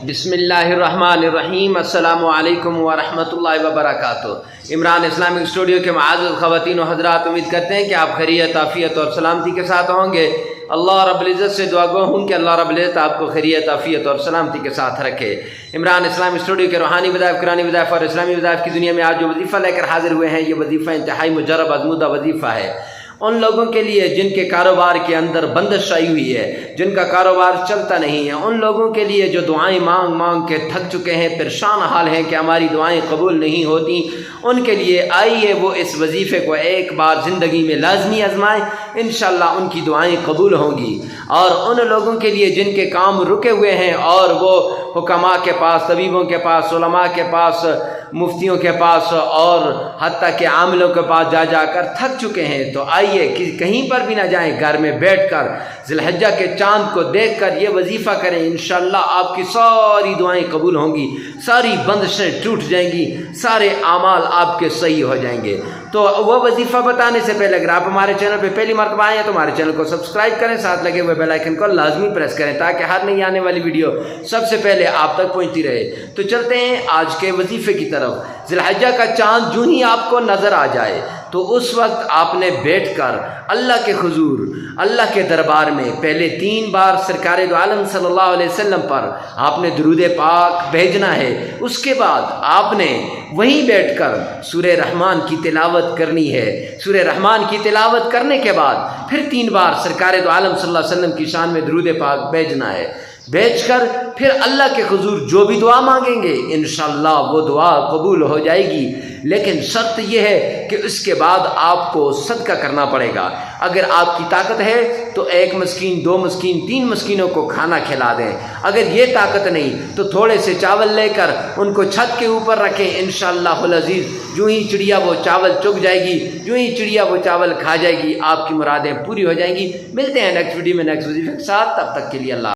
بسم اللہ الرحمن الرحیم۔ السلام علیکم ورحمۃ اللہ وبرکاتہ۔ عمران اسلامک اسٹوڈیو کے معزز خواتین و حضرات، امید کرتے ہیں کہ آپ خیریت، عافیت اور سلامتی کے ساتھ ہوں گے۔ اللہ رب العزت سے دعا گو ہوں کہ اللہ رب العزت آپ کو خیریت، عافیت اور سلامتی کے ساتھ رکھے۔ عمران اسلامک اسٹوڈیو کے روحانی وظائف، قرآنی وظائف اور اسلامی وظائف کی دنیا میں آج جو وظیفہ لے کر حاضر ہوئے ہیں، یہ وظیفہ انتہائی مجرب آزمودہ وظیفہ ہے۔ ان لوگوں کے لیے جن کے کاروبار کے اندر بندش آئی ہوئی ہے، جن کا کاروبار چلتا نہیں ہے، ان لوگوں کے لیے جو دعائیں مانگ مانگ کے تھک چکے ہیں، پریشان حال ہیں کہ ہماری دعائیں قبول نہیں ہوتی، ان کے لیے آئیے وہ اس وظیفے کو ایک بار زندگی میں لازمی آزمائیں، انشاءاللہ ان کی دعائیں قبول ہوں گی۔ اور ان لوگوں کے لیے جن کے کام رکے ہوئے ہیں اور وہ حکماء کے پاس، طبیبوں کے پاس، علماء کے پاس، مفتیوں کے پاس اور حتیٰ کہ عاملوں کے پاس جا جا کر تھک چکے ہیں، تو آئیے کہ کہیں پر بھی نہ جائیں، گھر میں بیٹھ کر ذی الحجہ کے چاند کو دیکھ کر یہ وظیفہ کریں، انشاءاللہ آپ کی ساری دعائیں قبول ہوں گی، ساری بندشیں ٹوٹ جائیں گی، سارے اعمال آپ کے صحیح ہو جائیں گے۔ تو وہ وظیفہ بتانے سے پہلے اگر آپ ہمارے چینل پہ پہلی مرتبہ آئے ہیں تو ہمارے چینل کو سبسکرائب کریں، ساتھ لگے ہوئے بیل آئیکن کو لازمی پریس کریں تاکہ ہر نئی آنے والی ویڈیو سب سے پہلے آپ تک پہنچتی رہے۔ تو چلتے ہیں آج کے وظیفے کی طرف۔ ذی الحجہ کا چاند جو ہی آپ کو نظر آ جائے تو اس وقت آپ نے بیٹھ کر اللہ کے حضور، اللہ کے دربار میں پہلے 3 بار سرکار دو عالم صلی اللہ علیہ وسلم پر آپ نے درود پاک بھیجنا ہے۔ اس کے بعد آپ نے وہیں بیٹھ کر سورہ رحمان کی تلاوت کرنی ہے۔ سورہ رحمان کی تلاوت کرنے کے بعد پھر 3 بار سرکار دو عالم صلی اللہ علیہ وسلم کی شان میں درود پاک بھیجنا ہے۔ بھیج کر پھر اللہ کے حضور جو بھی دعا مانگیں گے انشاءاللہ وہ دعا قبول ہو جائے گی، لیکن شرط یہ ہے کہ اس کے بعد آپ کو صدقہ کرنا پڑے گا۔ اگر آپ کی طاقت ہے تو 1 مسکین، 2 مسکین، 3 مسکینوں کو کھانا کھلا دیں۔ اگر یہ طاقت نہیں تو تھوڑے سے چاول لے کر ان کو چھت کے اوپر رکھیں، انشاءاللہ العزیز جو ہی چڑیا وہ چاول چگ جائے گی، جو ہی چڑیا وہ چاول کھا جائے گی، آپ کی مرادیں پوری ہو جائیں گی۔ ملتے ہیں نیکسٹ ویڈیو میں نیکسٹ وظیفے کے ساتھ، تب تک کے لیے اللہ